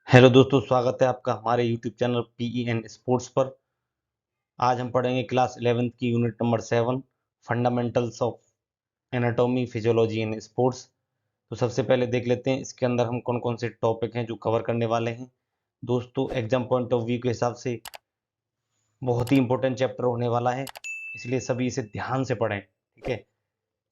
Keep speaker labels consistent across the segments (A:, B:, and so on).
A: Hello दोस्तों, स्वागत है आपका हमारे YouTube channel PE and sports पर। आज हम पढ़ेंगे क्लास 11th की unit number 7, fundamentals of anatomy physiology in sports. तो सबसे पहले देख लेते हैं इसके अंदर हम कौन कौन से टॉपिक हैं जो कवर करने वाले हैं। दोस्तों, एग्जाम पॉइंट ऑफ व्यू के हिसाब से बहुत ही इंपॉर्टेंट चैप्टर होने वाला है, इसलिए सभी इसे ध्यान से पढ़ें। ठीक है,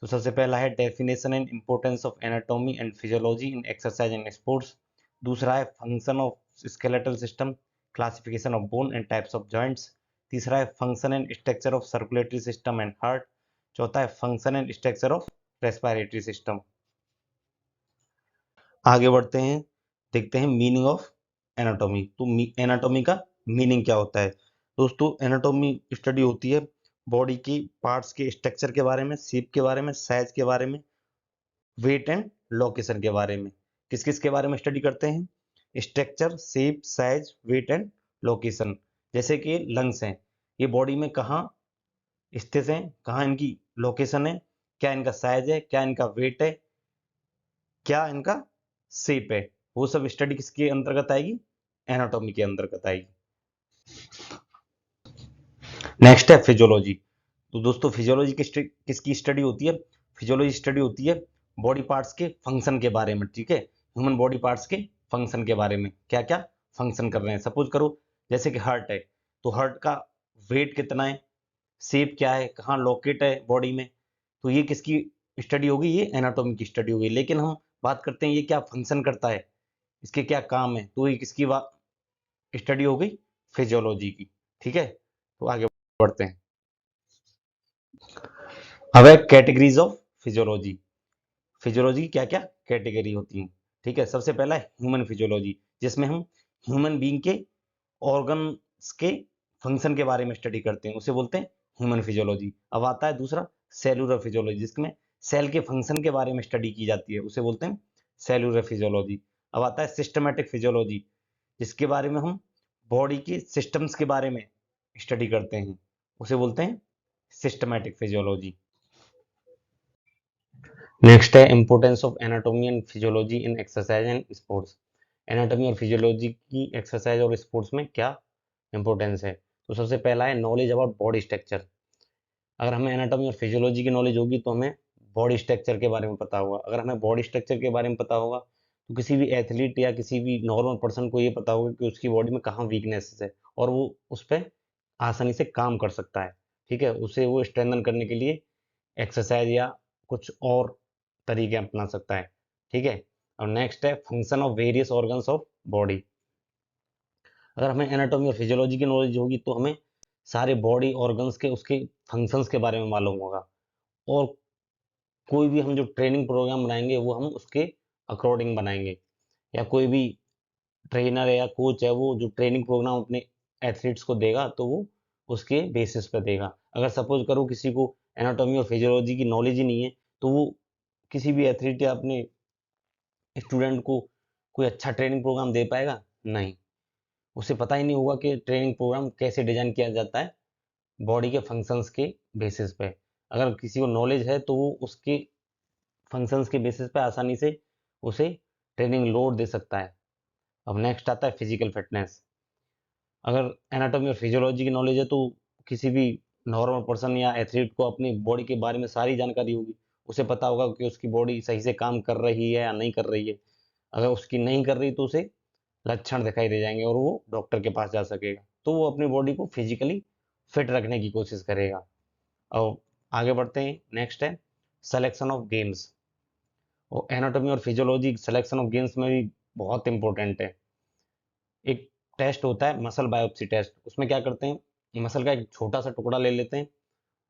A: तो सबसे पहला है definition and importance of anatomy and physiology in exercise and sports. दूसरा है function of skeletal system, classification of bone and types of joints. तीसरा है function and structure of circulatory system and heart. चौथा है function and structure of respiratory system. आगे बढ़ते हैं, देखते हैं मीनिंग ऑफ एनाटॉमी। तो एनाटॉमी का मीनिंग क्या होता है? दोस्तों, एनाटॉमी स्टडी होती है बॉडी की पार्ट्स के स्ट्रक्चर के बारे में, शेप के बारे में, साइज के बारे में, वेट एंड लोकेशन के बारे में। किस किस के बारे में स्टडी करते हैं? Structure, shape, size, weight and location. जैसे कि लंग्स हैं, ये बॉडी में कहाँ स्थित हैं, कहाँ इनकी लोकेशन है, क्या इनका साइज है, क्या इनका वेट है, क्या इनका शेप है, वो सब स्टडी किसके अंतर्गत आएगी? एनाटॉमी के अंतर्गत आएगी। नेक्स्ट है फिजियोलॉजी। तो दोस्तों, फिजियोलॉजी किसकी स्टडी होती है? फिजियोलॉजी स्टडी होती है बॉडी पार्ट्स के फंक्शन के बारे में। ठीक है, ह्यूमन बॉडी पार्ट्स के फंक्शन के बारे में, क्या क्या फंक्शन कर रहे हैं। सपोज करो जैसे कि हार्ट है, तो हार्ट का वेट कितना है, शेप क्या है, कहाँ लोकेट है बॉडी में, तो ये किसकी स्टडी होगी? ये एनाटॉमी की स्टडी होगी। लेकिन हम बात करते हैं ये क्या फंक्शन करता है, इसके क्या काम है, तो ये किसकी स्टडी हो गई? फिजियोलॉजी की। ठीक है, तो आगे बढ़ते हैं। अब है कैटेगरीज ऑफ फिजियोलॉजी। फिजियोलॉजी की क्या क्या कैटेगरी होती हैं? ठीक है, सबसे पहला है ह्यूमन फिजियोलॉजी, जिसमें हम ह्यूमन बीइंग के ऑर्गन्स के फंक्शन के बारे में स्टडी करते हैं, उसे बोलते हैं ह्यूमन फिजियोलॉजी। अब आता है दूसरा सेलुलर फिजियोलॉजी, जिसमें सेल के फंक्शन के बारे में स्टडी की जाती है, उसे बोलते हैं सेलुलर फिजियोलॉजी। अब आता है सिस्टमैटिक फिजियोलॉजी, जिसके बारे में हम बॉडी के सिस्टम्स के बारे में स्टडी करते हैं, उसे बोलते हैं सिस्टमैटिक फिजियोलॉजी। नेक्स्ट है importance of anatomy and physiology in exercise and sports. Anatomy और फिजियोलॉजी की एक्सरसाइज और स्पोर्ट्स में क्या इंपॉर्टेंस है? तो सबसे पहला है नॉलेज अबाउट बॉडी स्ट्रक्चर। अगर हमें एनाटॉमी और फिजियोलॉजी की नॉलेज होगी तो हमें बॉडी स्ट्रक्चर के बारे में पता होगा। अगर हमें बॉडी स्ट्रक्चर के बारे में पता होगा तो किसी भी एथलीट या किसी भी नॉर्मल पर्सन को ये पता होगा कि उसकी बॉडी में कहाँ वीकनेस है, और वो उस पर आसानी से काम कर सकता है। ठीक है, उसे वो स्ट्रेंथन करने के लिए एक्सरसाइज या कुछ और तरीके अपना सकता है। ठीक है, और नेक्स्ट है function of various organs of body. अगर हमें एनाटॉमी और फिजियोलॉजी की नॉलेज होगी तो हमें सारे बॉडी ऑर्गन्स के उसके फंक्शंस के बारे में मालूम होगा, और कोई भी हम जो ट्रेनिंग प्रोग्राम बनाएंगे वो हम उसके अकॉर्डिंग बनाएंगे, या कोई भी ट्रेनर है या कोच है वो जो ट्रेनिंग प्रोग्राम अपने एथलीट्स को देगा तो वो उसके बेसिस पे देगा। अगर सपोज करो किसी को एनाटॉमी और फिजियोलॉजी की नॉलेज ही नहीं है तो वो किसी भी एथलीट या अपने स्टूडेंट को कोई अच्छा ट्रेनिंग प्रोग्राम दे पाएगा? नहीं, उसे पता ही नहीं होगा कि ट्रेनिंग प्रोग्राम कैसे डिजाइन किया जाता है बॉडी के फंक्शंस के बेसिस पे। अगर किसी को नॉलेज है तो वो उसके फंक्शंस के बेसिस पे आसानी से उसे ट्रेनिंग लोड दे सकता है। अब नेक्स्ट आता है फिजिकल फिटनेस। अगर एनाटॉमी और फिजियोलॉजी की नॉलेज है तो किसी भी नॉर्मल पर्सन या एथलीट को अपनी बॉडी के बारे में सारी जानकारी होगी। उसे पता होगा कि उसकी बॉडी सही से काम कर रही है या नहीं कर रही है। अगर उसकी नहीं कर रही तो उसे लक्षण दिखाई दे जाएंगे और वो डॉक्टर के पास जा सकेगा, तो वो अपनी बॉडी को फिजिकली फिट रखने की कोशिश करेगा। और आगे बढ़ते हैं, नेक्स्ट है सिलेक्शन ऑफ गेम्स। और एनाटॉमी और फिजियोलॉजी सिलेक्शन ऑफ गेम्स में भी बहुत इंपॉर्टेंट है। एक टेस्ट होता है मसल बायोप्सी टेस्ट, उसमें क्या करते हैं, मसल का एक छोटा सा टुकड़ा ले लेते हैं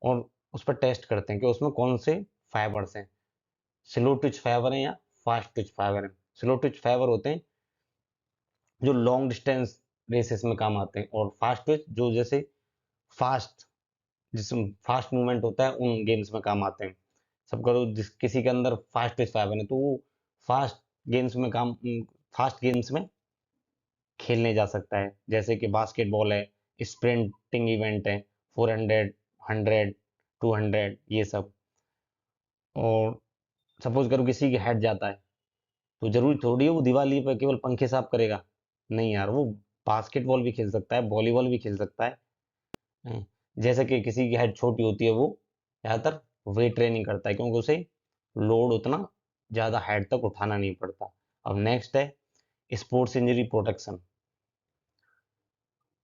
A: और उस पर टेस्ट करते हैं कि उसमें कौन से फाइबर्स हैं, स्लो ट्विच फाइबर हैं या फास्ट ट्विच फाइबर हैं। स्लो ट्विच फाइबर होते हैं जो लॉन्ग डिस्टेंस रेसेस में काम आते हैं, और फास्ट ट्विच जो जैसे फास्ट जिसमें फास्ट मूवमेंट होता है उन गेम्स में काम आते हैं। सब करो जिस किसी के अंदर फास्ट ट्विच फाइबर है तो वो फास्ट गेम्स में काम फास्ट गेम्स में खेलने जा सकता है, जैसे कि बास्केटबॉल है, स्प्रिंटिंग इवेंट है, 400, 100, 200, ये सब। और सपोज करो किसी की हेड जाता है तो जरूरी थोड़ी है वो दिवाली पर केवल पंखे साफ करेगा, नहीं यार, वो बास्केटबॉल भी खेल सकता है, वॉलीबॉल भी खेल सकता है। हैं। जैसे कि किसी की हाइट छोटी होती है, वो ज़्यादातर वेट ट्रेनिंग करता है क्योंकि उसे लोड उतना ज़्यादा हाइट तक उठाना नहीं पड़ता। अब नेक्स्ट है स्पोर्ट्स इंजरी प्रोटेक्शन।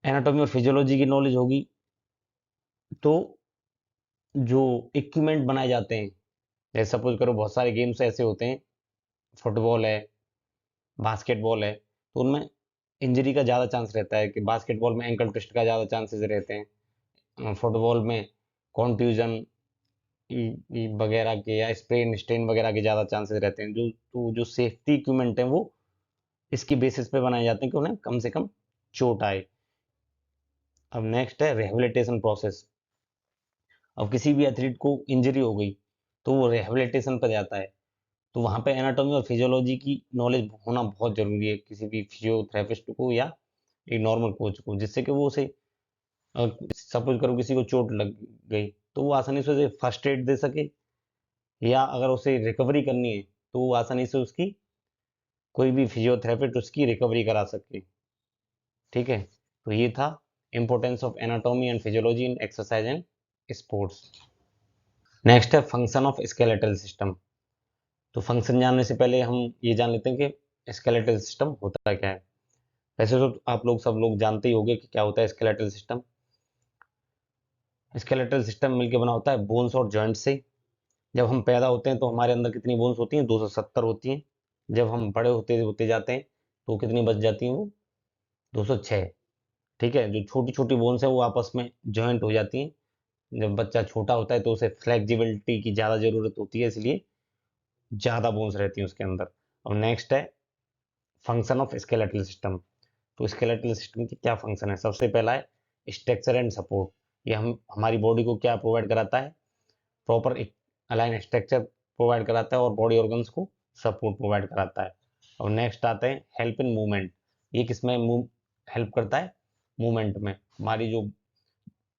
A: एनाटॉमी और फिजियोलॉजी की नॉलेज होगी तो जो इक्विपमेंट बनाए जाते हैं, जैसे सपोज करो बहुत सारे गेम्स ऐसे होते हैं, फुटबॉल है, बास्केटबॉल है, तो उनमें इंजरी का ज़्यादा चांस रहता है कि बास्केटबॉल में एंकल ट्विस्ट का ज़्यादा चांसेस रहते हैं, फुटबॉल में कॉन्ट्यूजन वगैरह के या स्प्रेन स्टेन वगैरह के ज़्यादा चांसेस रहते हैं। जो सेफ्टी इक्विपमेंट हैं वो इसकी बेसिस पे बनाए जाते हैं कि उन्हें कम से कम चोट आए। अब नेक्स्ट है रिहेबिलिटेशन प्रोसेस। अब किसी भी एथलीट को इंजरी हो गई तो वो रिहेबिलिटेशन पर जाता है, तो वहाँ पे एनाटॉमी और फिजियोलॉजी की नॉलेज होना बहुत ज़रूरी है किसी भी फिजियोथेरेपिस्ट को या एक नॉर्मल कोच को, जिससे कि वो उसे सपोज करो किसी को चोट लग गई तो वो आसानी से उसे फर्स्ट एड दे सके, या अगर उसे रिकवरी करनी है तो वो आसानी से उसकी कोई भी फिजियोथेरेपिस्ट उसकी रिकवरी करा सके। ठीक है, तो ये था importance of anatomy and physiology in exercise and sports. Next है फंक्शन ऑफ स्केलेटल सिस्टम। तो फंक्शन जानने से पहले हम ये जान लेते हैं कि स्केलेटल सिस्टम होता क्या है। वैसे तो आप लोग सब लोग जानते ही होंगे कि क्या होता है स्केलेटल सिस्टम। स्केलेटल सिस्टम मिलकर बना होता है बोन्स और जॉइंट से। जब हम पैदा होते हैं तो हमारे अंदर कितनी बोन्स होती हैं? 270 होती हैं। जब हम बड़े होते होते जाते हैं तो कितनी बच जाती हैं? वो 206। ठीक है, जो छोटी छोटी बोन्स हैं वो आपस में जॉइंट हो जाती हैं। जब बच्चा छोटा होता है तो उसे फ्लेक्सिबिलिटी की ज़्यादा ज़रूरत होती है, इसलिए ज़्यादा बोन्स रहती हैं उसके अंदर। और नेक्स्ट है फंक्शन ऑफ स्केलेटल सिस्टम। तो स्केलेटल सिस्टम की क्या फंक्शन है? सबसे पहला है स्ट्रक्चर एंड सपोर्ट। ये हम हमारी बॉडी को क्या प्रोवाइड कराता है? प्रॉपर अलाइन स्ट्रक्चर प्रोवाइड कराता है और बॉडी ऑर्गन्स को सपोर्ट प्रोवाइड कराता है। और नेक्स्ट आते हैं हेल्प इन मूवमेंट। ये किसमें हेल्प करता है? मूवमेंट में। हमारी जो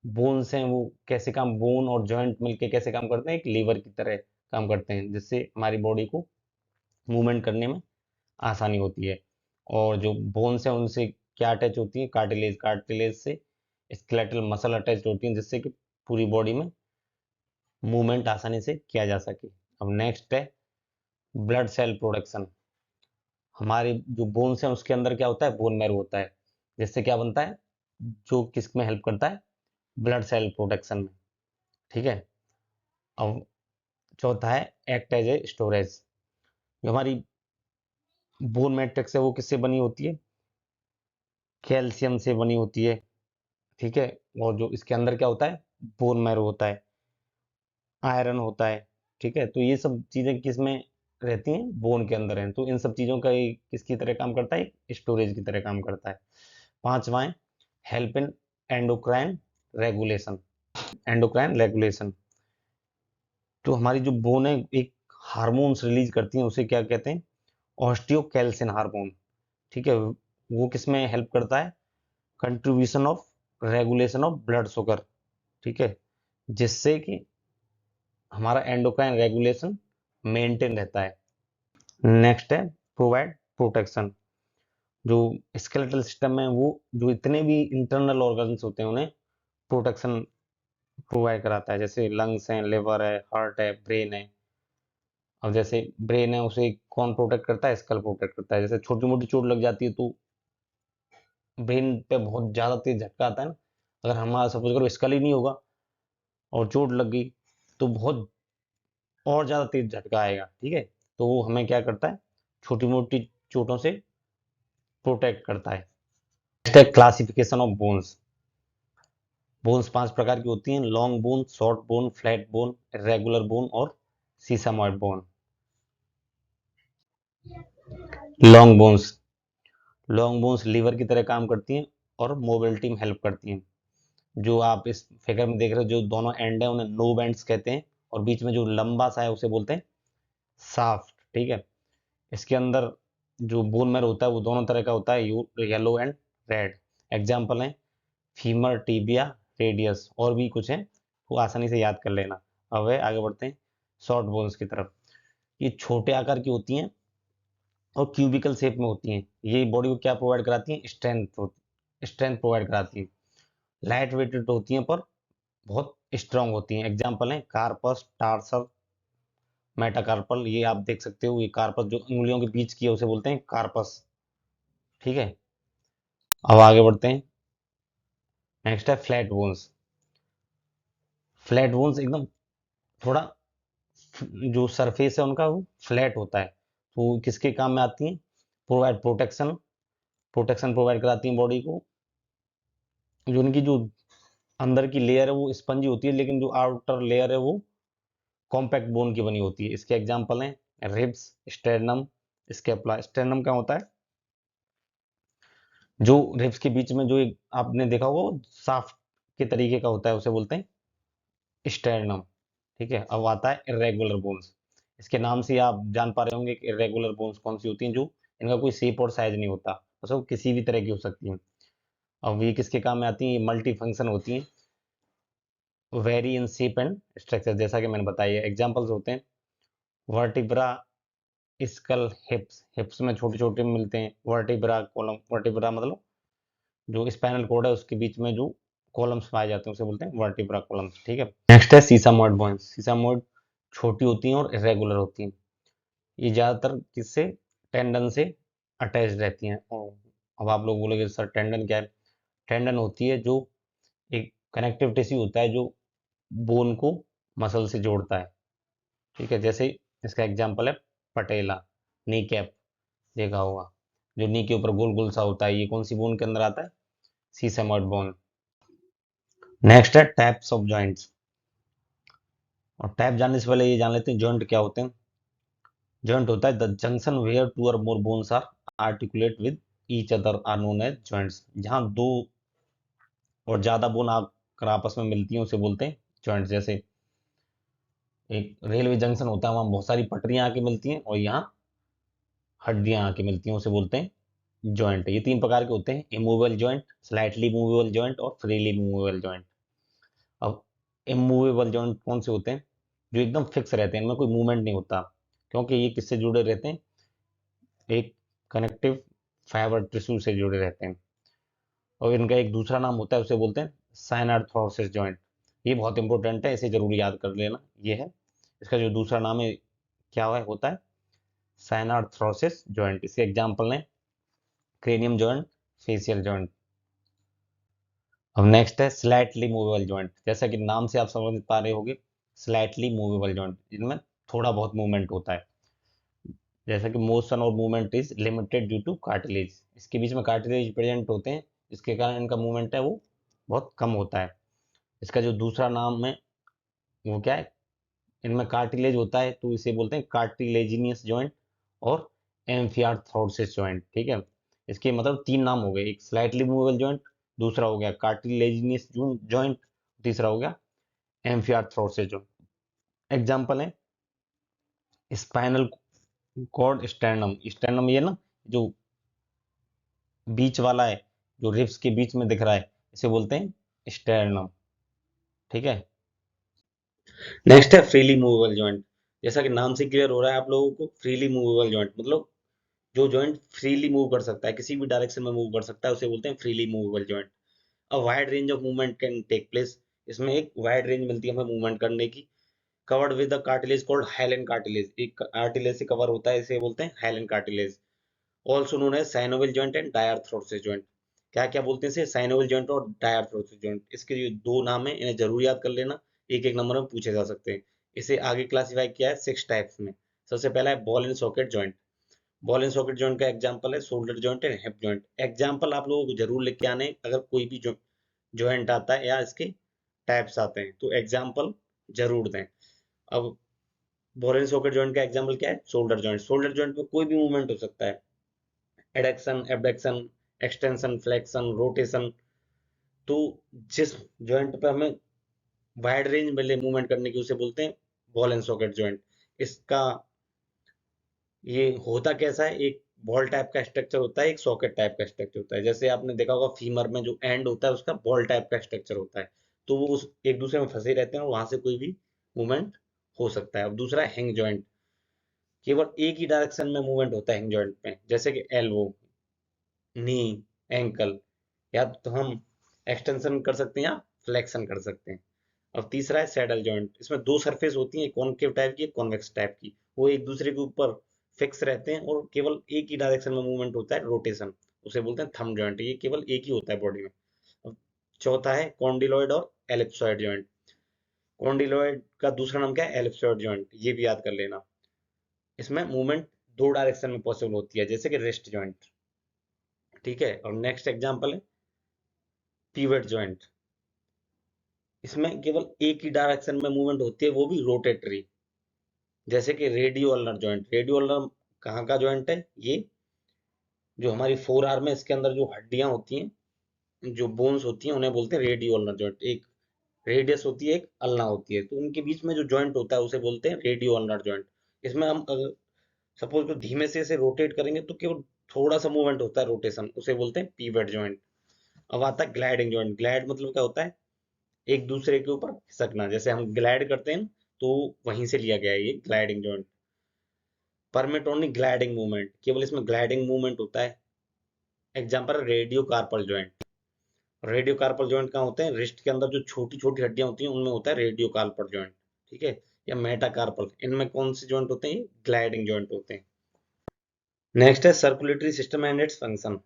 A: बोन्स हैं वो कैसे काम, बोन और जॉइंट मिलके कैसे काम करते हैं? एक लीवर की तरह काम करते हैं, जिससे हमारी बॉडी को मूवमेंट करने में आसानी होती है। और जो बोन्स हैं उनसे क्या अटैच होती है? कार्टिलेज। कार्टिलेज से स्केलेटल मसल अटैच होती हैं, जिससे कि पूरी बॉडी में मूवमेंट आसानी से किया जा सके। अब नेक्स्ट है ब्लड सेल प्रोडक्शन। हमारे जो बोन्स हैं उसके अंदर क्या होता है? बोन मैरो होता है, जिससे क्या बनता है? जो किस में हेल्प करता है? ब्लड सेल प्रोडक्शन में। ठीक है। अब चौथा है एक्ट एज ए स्टोरेज। जो हमारी बोन मैट्रिक्स है वो किससे बनी होती है? कैल्शियम से बनी होती है। ठीक है। और जो इसके अंदर क्या होता है? बोन मैरो होता है, आयरन होता है। ठीक है, तो ये सब चीजें किस में रहती हैं? बोन के अंदर हैं। तो इन सब चीजों का ये किसकी तरह काम करता है? स्टोरेज की तरह काम करता है। पांचवा है help in endocrine regulation. Endocrine regulation, तो हमारी जो बोन है एक हार्मोन्स रिलीज करती हैं, उसे क्या कहते हैं? Osteocalcin hormone. ठीक है, वो किस में हेल्प करता है? Contribution of regulation of blood sugar. ठीक है, जिससे कि हमारा एंडोक्राइन रेगुलेशन मेंटेन रहता है। नेक्स्ट है प्रोवाइड प्रोटेक्शन। जो स्केलेटल सिस्टम में वो जो इतने भी इंटरनल ऑर्गन्स होते हैं उन्हें प्रोटेक्शन प्रोवाइड कराता है, जैसे लंग्स हैं, लिवर है, हार्ट है, ब्रेन है। अब जैसे ब्रेन है उसे कौन प्रोटेक्ट करता है? स्कल प्रोटेक्ट करता है। जैसे छोटी मोटी चोट लग जाती है तो ब्रेन पे बहुत ज्यादा तेज झटका आता है ना। अगर हमारा सपोज करो स्कल ही नहीं होगा और चोट लग गई तो बहुत और ज्यादा तेज झटका आएगा। ठीक है, तो वो हमें क्या करता है? छोटी मोटी चोटों से प्रोटेक्ट करता है। नेक्स्ट है क्लासिफिकेशन ऑफ बोन्स। बोन्स 5 प्रकार की होती हैं: long bone, short bone, flat bone, regular bone और sesamoid bone. Long bones, long bones lever की तरह काम करती हैं और मोबिलिटी में हेल्प करती हैं। जो आप इस फिगर में देख रहे हो, जो दोनों एंड है उन्हें नो बैंड्स कहते हैं, और बीच में जो लंबा सा है उसे बोलते हैं साफ्ट। ठीक है, इसके अंदर जो बोन मैरो होता है वो दोनों तरह का होता है, येलो एंड रेड। एग्जाम्पल है फीमर, टीबिया, रेडियस, और भी कुछ है, वो आसानी से याद कर लेना। अब है आगे बढ़ते हैं शॉर्ट बोन्स की तरफ। ये छोटे आकार की होती हैं और क्यूबिकल शेप में होती हैं। ये बॉडी को क्या प्रोवाइड कराती है, स्ट्रेंथ, स्ट्रेंथ प्रोवाइड कराती है। लाइट वेटेड होती हैं पर बहुत स्ट्रांग होती हैं। एग्जाम्पल है कार्पस, टार्सल, मेटाकार्पल। ये आप देख सकते हो, ये कार्पस जो उंगलियों के बीच की है उसे बोलते हैं कार्पस। ठीक है, अब आगे बढ़ते हैं। नेक्स्ट है फ्लैट बोन्स। फ्लैट बोन्स एकदम थोड़ा जो सरफेस है उनका वो फ्लैट होता है, तो किसके काम में आती हैं, प्रोवाइड प्रोटेक्शन, प्रोटेक्शन प्रोवाइड कराती हैं बॉडी को। जो उनकी जो अंदर की लेयर है वो स्पंजी होती है, लेकिन जो आउटर लेयर है वो कॉम्पैक्ट बोन की बनी होती है। इसके एग्जांपल हैं रिब्स, स्टेरनम, स्कैपुला। स्टेरनम क्या होता है, जो रिब्स के बीच में जो एक आपने देखा होगा वो साफ के तरीके का होता है, उसे बोलते हैं स्टेरनम। ठीक है, अब आता है इरेगुलर बोन्स। इसके नाम से आप जान पा रहे होंगे कि इरेगुलर बोन्स कौन सी होती हैं, जो इनका कोई शेप और साइज नहीं होता, बस वो किसी भी तरह की हो सकती हैं। अब ये किसके काम में आती हैं, ये मल्टी फंक्शन होती हैं, very in shape and structure, जैसा कि मैंने बताया। एग्जांपल्स होते हैं वर्टिब्रा, स्कल, हिप्स। हिप्स में छोटे छोटे मिलते हैं, वर्टिब्रा कॉलम। वर्टिब्रा मतलब जो स्पाइनल कॉर्ड है उसके बीच में जो कॉलम्स पाए जाते हैं उसे बोलते हैं वर्टिब्रा कॉलम्स। ठीक है, नेक्स्ट है सीसामोइड बोन्स। सीसामोइड छोटी होती हैं और इरेगुलर होती हैं। ये ज़्यादातर किससे, टेंडन से अटैच रहती हैं। और अब आप लोग बोलोगे सर टेंडन क्या है, टेंडन होती है जो एक कनेक्टिव टिश्यू होता है जो बोन को मसल से जोड़ता है। ठीक है, जैसे इसका एग्जांपल है पटेला, नी कैप देखा होगा, जो नी के ऊपर गोल गोल सा होता है, ये कौन सी बोन के अंदर आता है, सीसेमोइड बोन। नेक्स्ट है टाइप्स ऑफ जॉइंट्स। और टाइप जानने से पहले ये जान लेते हैं जॉइंट क्या होते हैं। जॉइंट होता है the junction where two or more bones are articulate with each other are known as joints. जहां दो और ज्यादा बोन आकर आपस में मिलती हैं उसे बोलते हैं जॉइंट्स। जैसे एक रेलवे जंक्शन होता है, वहां बहुत सारी पटरियां आके मिलती हैं और यहाँ हड्डियां आके मिलती हैं, उसे बोलते हैं जॉइंट। ये तीन प्रकार के होते हैं, immovable joint, slightly movable joint और फ्रीली मूवेबल जॉइंट। अब इमूवेबल जॉइंट कौन से होते हैं, जो एकदम फिक्स रहते हैं, इनमें कोई मूवमेंट नहीं होता, क्योंकि ये किससे जुड़े रहते हैं, एक कनेक्टिव फाइबर टिश्यू से जुड़े रहते हैं। और इनका एक दूसरा नाम होता है, उसे बोलते हैं साइनार्थोसिस जॉइंट। ये बहुत इंपॉर्टेंट है, इसे जरूर याद कर लेना। ये है इसका जो दूसरा नाम है, क्या है होता है, साइनार्थोसिस जॉइंट। इसके एग्जाम्पल हैं क्रेनियम जॉइंट, फेशियल जॉइंट। अब नेक्स्ट है स्लाइटली मूवेबल जॉइंट। जैसा कि नाम से आप समझ पा रहे होंगे, स्लाइटली मूवेबल जॉइंट, जिनमें थोड़ा बहुत मूवमेंट होता है। जैसा कि मोशन और movement is limited due two cartilage. इसके बीच में कार्टिलेज प्रेजेंट होते हैं, जिसके कारण इनका मूवमेंट है वो बहुत कम होता है। इसका जो दूसरा नाम है वो क्या है, इनमें कार्टिलेज होता है तो इसे बोलते हैं कार्टिलेजिनियस जॉइंट और एम्फियार्थ्रोसिस जॉइंट। ठीक है, इसके मतलब तीन नाम हो गए, एक स्लाइटली मूवेबल जॉइंट, दूसरा हो गया कार्टिलेजिनियस जॉइंट, तीसरा हो गया एम्फियार्थ्रोसिस जॉइंट। एग्जाम्पल है स्पाइनल कॉर्ड, स्टर्नम। स्टर्नम ये ना जो बीच वाला है, जो रिब्स के बीच में दिख रहा है, इसे बोलते हैं स्टर्नम। ठीक है, नेक्स्ट है फ्रीली मूवेबल जॉइंट। जैसा कि नाम से क्लियर हो रहा है आप लोगों को, फ्रीली मूवेबल जॉइंट मतलब जो जॉइंट फ्रीली मूव कर सकता है, किसी भी डायरेक्शन में मूव कर सकता है, उसे बोलते हैं freely movable joint. A wide range of movement can take place. इसमें एक वाइड रेंज मिलती है हमें मूवमेंट करने की। Covered with the cartilage called hyaline cartilage. एक कार्टिलेज से कवर होता है, इसे बोलते हैं hyaline cartilage. Also known as synovial joint and diarthrosis joint. क्या क्या बोलते हैं इसे, साइनोवियल जॉइंट और डायआर्थ्रोसिस जॉइंट। इसके जो दो नाम है इन्हें जरूर याद कर लेना, एक एक नंबर में पूछे जा सकते हैं। इसे आगे क्लासिफाई किया है 6 टाइप्स में। सबसे पहला है ball and socket joint. Ball and socket joint का एग्जांपल है shoulder joint and hip joint. Example आप लोगों को जरूर लिख के आने हैं, अगर कोई भी जॉइंट आता है या इसके टाइप्स आते हैं तो एग्जांपल जरूर दें। अब बॉल एंड सॉकेट जॉइंट का एग्जांपल क्या है, शोल्डर जॉइंट। शोल्डर जॉइंट में कोई भी मूवमेंट हो सकता है, adduction, abduction, extension, flexion, rotation. तो जिस जॉइंट पे हमें वाइड रेंज मिले मूवमेंट करने की, उसे बोलते हैं बॉल एंड सॉकेट जॉइंट। इसका ये होता कैसा है, एक बॉल टाइप का स्ट्रक्चर होता है, एक सॉकेट टाइप का स्ट्रक्चर होता है। जैसे आपने देखा होगा फीमर में जो एंड होता है उसका बॉल टाइप का स्ट्रक्चर होता है, तो वो उस एक दूसरे में फंसे रहते हैं और वहां से कोई भी मूवमेंट हो सकता है। अब दूसरा है हिंग जॉइंट। केवल एक ही डायरेक्शन में मूवमेंट होता है हिंग जॉइंट में, जैसे कि एल्बो। नी, एंकल, या तो हम एक्सटेंशन कर सकते हैं या फ्लेक्शन कर सकते हैं। अब तीसरा है सैडल जॉइंट। इसमें दो सरफेस होती है, कॉनकेव टाइप की, कॉन्वेक्स टाइप की। वो एक दूसरे के ऊपर फिक्स रहते हैं और केवल एक ही डायरेक्शन में मूवमेंट होता है, रोटेशन। उसे बोलते हैं थंब जॉइंट। ये केवल एक ही होता है बॉडी में। अब चौथा है कॉन्डिलॉइड और एलिप्सॉइड जॉइंट। कॉन्डिलॉइड का दूसरा नाम क्या है? Ellipsoid joint. ये भी याद कर लेना। इसमें मूवमेंट दो डायरेक्शन में पॉसिबल होती है, जैसे कि रेस्ट जॉइंट। ठीक है। और नेक्स्ट एग्जांपल है पीवट जॉइंट। इसमें केवल एक ही डायरेक्शन में मूवमेंट होती है, वो भी रोटेटरी, जैसे कि radio ulnar joint. Radio ulnar कहाँ का जॉइंट है? ये जो हमारी फोर आर्म है, इसके अंदर जो हड्डियां होती हैं, जो बोन्स होती हैं, उन्हें बोलते हैं रेडियो अल्नर जॉइंट। एक रेडियस होती है, एक अल्ना होती है, तो उनके बीच में जो जॉइंट होता है उसे बोलते हैं रेडियो अल्नर जॉइंट। इसमें हम अगर सपोज को धीमे से इसे रोटेट करेंगे तो केवल थोड़ा सा मूवमेंट होता है, रोटेशन, उसे बोलते हैं पीवट जॉइंट। अब आता है ग्लाइडिंग जॉइंट। ग्लाइड मतलब क्या होता है? एक दूसरे के ऊपर खिसकना। जैसे हम ग्लाइड करते हैं तो वहीं से लिया गया है ये gliding joint. Permit only gliding movement, केवल इसमें ग्लाइडिंग मूवमेंट होता है। Example radio carpal joint. Radio carpal joint कहाँ होते हैं? रिस्ट के अंदर जो छोटी छोटी हड्डियां होती हैं उनमें होता है रेडियो कार्पल जॉइंट। ठीक है। या मेटा कार्पल, इनमें कौन से जॉइंट होते हैं? ग्लाइडिंग जॉइंट होते हैं। नेक्स्ट है circulatory system and its function.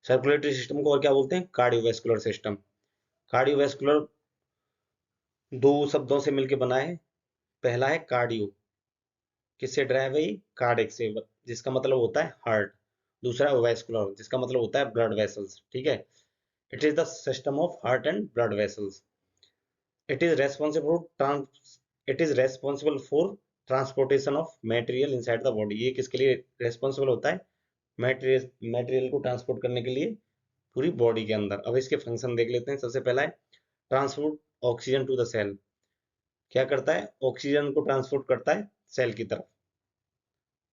A: Circulatory system को और क्या बोलते हैं? Cardiovascular system. कार्डियोवैस्कुलर दो शब्दों से मिलकर बना है। पहला है कार्डियो, किससे ड्राइव है? कार्डिक से, जिसका मतलब होता है हार्ट। दूसरा है वैस्कुलर, जिसका मतलब होता है ब्लड वेसल्स। ठीक है। It is the system of heart and blood vessels. It is responsible trans it is responsible for transportation of material inside the body. ये किसके लिए रेस्पॉन्सिबल होता है? मटेरियल मटेरियल को ट्रांसपोर्ट करने के लिए पूरी बॉडी के अंदर। अब इसके फंक्शन देख लेते हैं। सबसे पहला है transport oxygen to the cell. क्या करता है? ऑक्सीजन को ट्रांसपोर्ट करता है सेल की तरफ।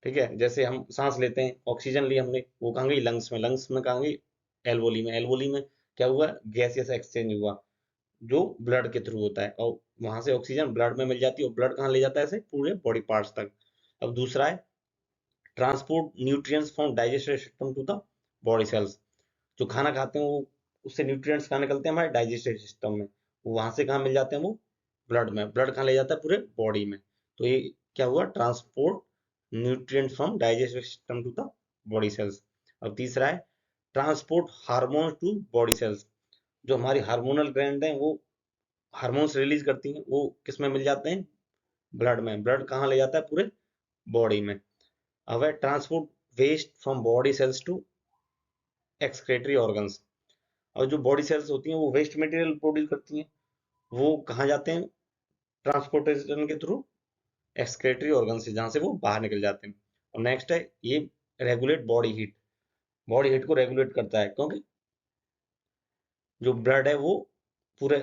A: ठीक है। जैसे हम सांस लेते हैं, ऑक्सीजन ली हमने, वो कहाँ गई? लंग्स में। लंग्स में कहाँ गई? एल्वोली में। एल्वोली में क्या हुआ? गैसियस एक्सचेंज हुआ, जो ब्लड के थ्रू होता है, और वहां से ऑक्सीजन ब्लड में मिल जाती है, और ब्लड कहाँ ले जाता है? ऐसे पूरे बॉडी पार्ट्स तक। अब दूसरा है transport nutrients from digestive system to the body cells. जो खाना खाते हैं वो, उससे न्यूट्रिएंट्स कहाँ निकलते हैं? हमारे डाइजेस्टिव सिस्टम में। वो वहां से कहाँ मिल जाते हैं? वो ब्लड में। ब्लड कहाँ ले जाता है? पूरे बॉडी में। तो ये क्या हुआ? Transport nutrients from digestive system to the body cells. अब तीसरा है transport hormones to body cells. जो हमारी हार्मोनल ग्लैंड है, वो हार्मोन्स रिलीज करती हैं, वो किस में मिल जाते हैं? ब्लड में। ब्लड कहाँ ले जाता है? पूरे बॉडी में। अब है transport waste from body cells to excretory organs. और जो बॉडी सेल्स होती हैं वो वेस्ट मटेरियल प्रोड्यूस करती हैं, वो कहाँ जाते हैं? ट्रांसपोर्टेशन के थ्रू एक्सक्रीटरी ऑर्गन से, जहाँ से वो बाहर निकल जाते हैं। और नेक्स्ट है ये regulate body heat. Body heat को रेगुलेट करता है, क्योंकि जो ब्लड है वो पूरे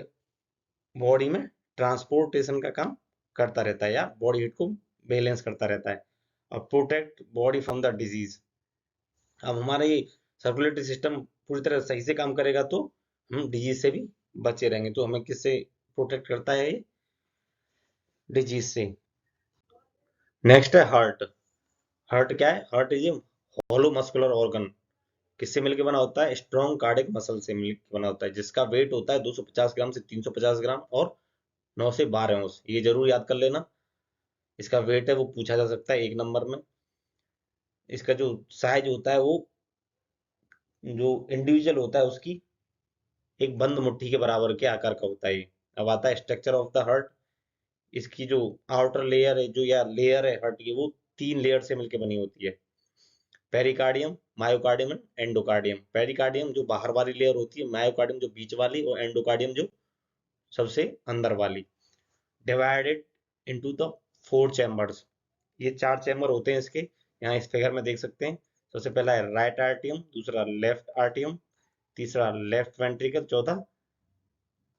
A: बॉडी में ट्रांसपोर्टेशन का काम करता रहता है, या बॉडी हीट को बैलेंस करता रहता है। और protect body from the disease. अब हमारा ये सर्कुलेटरी सिस्टम पूरी तरह सही से काम करेगा तो हम डिजीज से भी बचे रहेंगे। तो हमें किससे प्रोटेक्ट करता है ये? डिजीज से। नेक्स्ट है हार्ट। हार्ट क्या है? Heart is a hollow muscular organ. किससे मिलकर बना होता है? स्ट्रॉन्ग कार्डिक मसल से मिलकर बना होता है, जिसका वेट होता है 250 ग्राम से 350 ग्राम, और 9 से 12 औंस। ये जरूर याद कर लेना। इसका वेट है वो पूछा जा सकता है एक नंबर में। इसका जो साइज होता है वो, जो इंडिविजुअल होता है उसकी एक बंद मुट्ठी के बराबर के आकार का होता है ये। अब आता है स्ट्रक्चर ऑफ द हार्ट। इसकी जो आउटर लेयर है, जो या लेयर है हार्ट की, वो 3 लेयर से मिलकर बनी होती है। Pericardium, myocardium and endocardium. Pericardium जो बाहर वाली लेयर होती है, मायोकार्डियम जो बीच वाली, और एंडोकार्डियम जो सबसे अंदर वाली। Divided into the 4 chambers. ये 4 चैम्बर होते हैं इसके। यहाँ इस फिगर में देख सकते हैं। सबसे पहला है राइट आर्टियम, दूसरा लेफ्ट आर्टियम, तीसरा लेफ्ट वेंट्रिकल, चौथा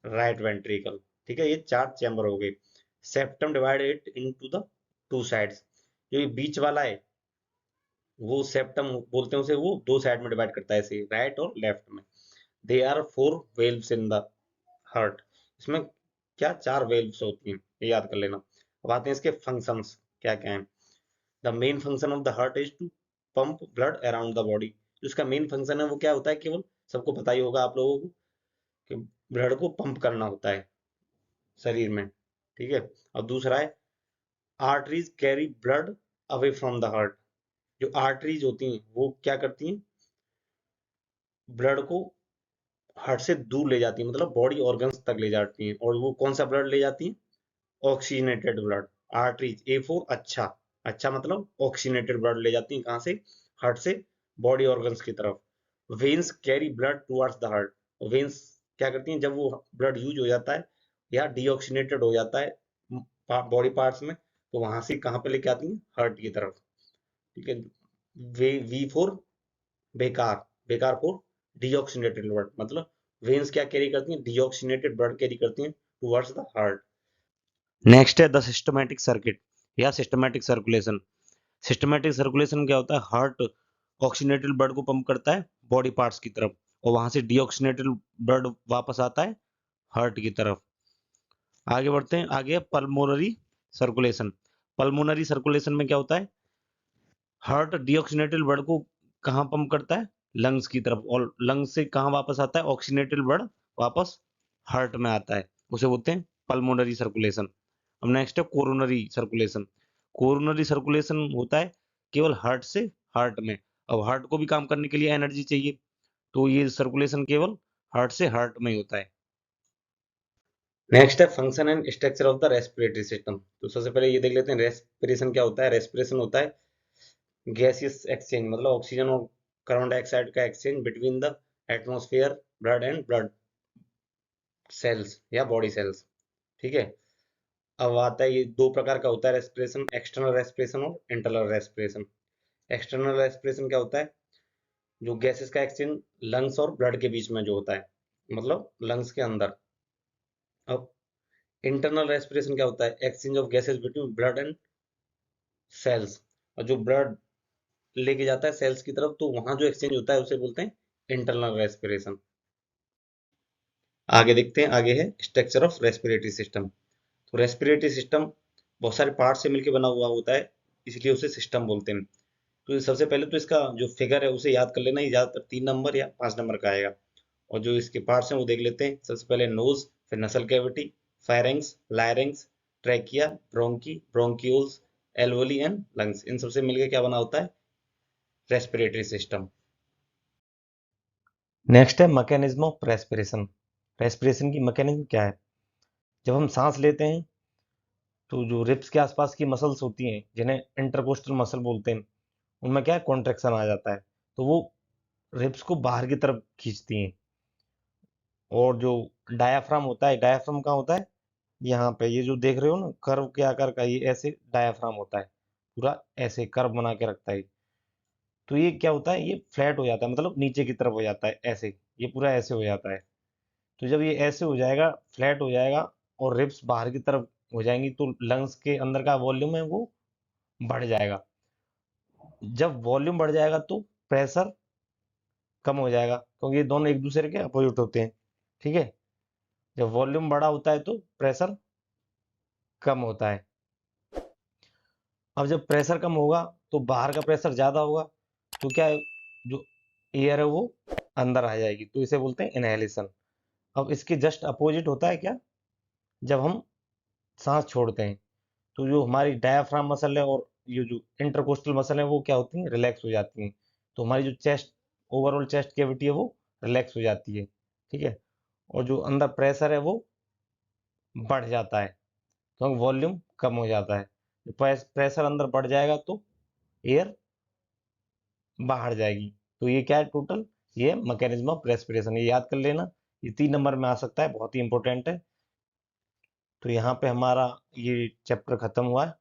A: राइट वेंट्रिकल। ठीक है। ये 4 चैम्बर हो गए। Septum divided into the 2 sides. जो ये बीच वाला है वो सेप्टम बोलते हैं उसे, वो 2 साइड में डिवाइड करता है, ऐसे राइट और लेफ्ट में। They are 4 valves in the heart. इसमें क्या 4 वेल्व्स होती हैं, ये याद कर लेना। अब आते हैं इसके फंक्शंस क्या क्या हैं। The main function of the heart is to pump blood around the body. उसका मेन फंक्शन है वो क्या होता है, केवल सबको पता ही होगा आप लोगों को कि ब्लड को पंप करना होता है शरीर में, ठीक है। और दूसरा है arteries carry blood away from the heart. जो आर्टरीज होती हैं वो क्या करती हैं, ब्लड को हार्ट से दूर ले जाती है, मतलब बॉडी ऑर्गन्स तक ले जाती हैं। और वो कौन सा ब्लड ले जाती है, oxygenated blood. Arteries A for अच्छा, अच्छा मतलब ऑक्सीजनेटेड ब्लड ले जाती हैं कहाँ से, हार्ट से बॉडी ऑर्गन्स की तरफ। Veins carry blood towards the heart. Veins क्या करती हैं, जब वो ब्लड यूज हो जाता है या डीऑक्सीनेटेड हो जाता है बॉडी पार्ट्स में, तो वहां से कहाँ पे लेके आती हैं, हार्ट की तरफ, ठीक है। वे वी फॉर बेकार, बेकार फॉर डीऑक्सीनेटेड ब्लड, मतलब वेन्स क्या कैरी करती हैं, डीऑक्सीनेटेड ब्लड कैरी करती हैं टुवर्ड्स द हार्ट। नेक्स्ट है द सिस्टमैटिक सर्किट या सिस्टमैटिक सर्कुलेशन। सिस्टमैटिक सर्कुलेशन क्या होता है, हार्ट ऑक्सीनेटेड ब्लड को पंप करता है बॉडी पार्ट्स की तरफ, और वहां से डीऑक्सीनेटेड ब्लड वापस आता है हार्ट की तरफ। आगे बढ़ते हैं, आगे है पल्मोनरी सर्कुलेशन। पल्मोनरी सर्कुलेशन में क्या होता है, हार्ट डीऑक्सीनेटेड ब्लड को कहाँ पंप करता है, लंग्स की तरफ, और लंग्स से कहाँ वापस आता है, ऑक्सीनेटेड ब्लड वापस हार्ट में आता है, उसे बोलते हैं पल्मोनरी सर्कुलेशन। अब नेक्स्ट है कोरोनरी सर्कुलेशन। कोरोनरी सर्कुलेशन होता है केवल हार्ट से हार्ट में। अब हार्ट को भी काम करने के लिए एनर्जी चाहिए, तो ये सर्कुलेशन केवल हार्ट से हार्ट में ही होता है। नेक्स्ट है function and structure of the respiratory system. तो सबसे पहले ये देख लेते हैं रेस्पिरेशन क्या होता है। रेस्पिरेशन होता है गैसियस एक्सचेंज, मतलब ऑक्सीजन और कार्बन डाइऑक्साइड का exchange between the atmosphere, blood and blood cells या बॉडी सेल्स, ठीक है। अब आता है, ये दो प्रकार का होता है रेस्पिरेशन, एक्सटर्नल रेस्पिरेशन और इंटरनल रेस्पिरेशन। एक्सटर्नल रेस्पिरेशन क्या होता है, जो गैसेस का एक्सचेंज लंग्स और ब्लड के बीच में जो होता है, मतलब लंग्स के अंदर। अब इंटरनल रेस्पिरेशन क्या होता है, exchange of gases between blood and cells. और जो ब्लड लेके जाता है सेल्स की तरफ, तो वहां जो एक्सचेंज होता है उसे बोलते हैं इंटरनल रेस्पिरेशन। आगे देखते हैं, आगे है स्ट्रक्चर ऑफ रेस्पिरेटरी सिस्टम। तो रेस्पिरेटरी सिस्टम बहुत सारे पार्ट से मिलकर बना हुआ होता है, इसलिए उसे सिस्टम बोलते हैं। तो सबसे पहले तो इसका जो फिगर है उसे याद कर लेना, ये ज्यादातर 3 नंबर या 5 नंबर का आएगा। और जो इसके पार्ट्स हैं वो देख लेते हैं। सबसे पहले नोज, फिर nasal cavity, pharynx, larynx, trachea, bronchi, bronchioles, alveoli and lungs. इन सबसे मिलकर क्या बना होता है, रेस्पिरेटरी सिस्टम। नेक्स्ट है मैकेनिज्म ऑफ रेस्पिरेशन। रेस्पिरेशन की मैकेनिज्म क्या है, जब हम सांस लेते हैं तो जो रिब्स के आसपास की मसल्स होती हैं जिन्हें इंटरकोस्टल मसल बोलते हैं, उनमें क्या है, कॉन्ट्रैक्शन आ जाता है, तो वो रिब्स को बाहर की तरफ खींचती हैं। और जो डायाफ्राम होता है, डायाफ्राम कहाँ होता है, यहाँ पे ये जो देख रहे हो ना कर्व के आकार का, ये ऐसे डायाफ्राम होता है, पूरा ऐसे कर्व बना के रखता है। तो ये क्या होता है, ये फ्लैट हो जाता है, मतलब नीचे की तरफ हो जाता है ऐसे, ये पूरा ऐसे हो जाता है। तो जब ये ऐसे हो जाएगा, फ्लैट हो जाएगा, और रिब्स बाहर की तरफ हो जाएंगी, तो लंग्स के अंदर का वॉल्यूम है वो बढ़ जाएगा। जब वॉल्यूम बढ़ जाएगा तो प्रेशर कम हो जाएगा, क्योंकि ये दोनों एक दूसरे के अपोजिट होते हैं, ठीक है। जब वॉल्यूम बड़ा होता है तो प्रेशर कम होता है। अब जब प्रेशर कम होगा तो बाहर का प्रेशर ज्यादा होगा, तो क्या है, जो एयर है वो अंदर आ जाएगी, तो इसे बोलते हैं इनहेलेशन। अब इसके जस्ट अपोजिट होता है क्या, जब हम सांस छोड़ते हैं, तो जो हमारी डायाफ्राम मसल है और ये जो इंटरकोस्टल मसल है वो क्या होती हैं, रिलैक्स हो जाती हैं। तो हमारी जो चेस्ट, ओवरऑल चेस्ट कैविटी है वो रिलैक्स हो जाती है, ठीक है। और जो अंदर प्रेशर है वो बढ़ जाता है, क्योंकि वॉल्यूम कम हो जाता है। प्रेशर अंदर बढ़ जाएगा तो एयर बाहर जाएगी। तो ये क्या है टोटल, ये मैकेनिज्म ऑफ रेस्पिरेशन, ये याद कर लेना, ये 3 नंबर में आ सकता है, बहुत ही इंपॉर्टेंट है। तो यहाँ पे हमारा ये चैप्टर खत्म हुआ है।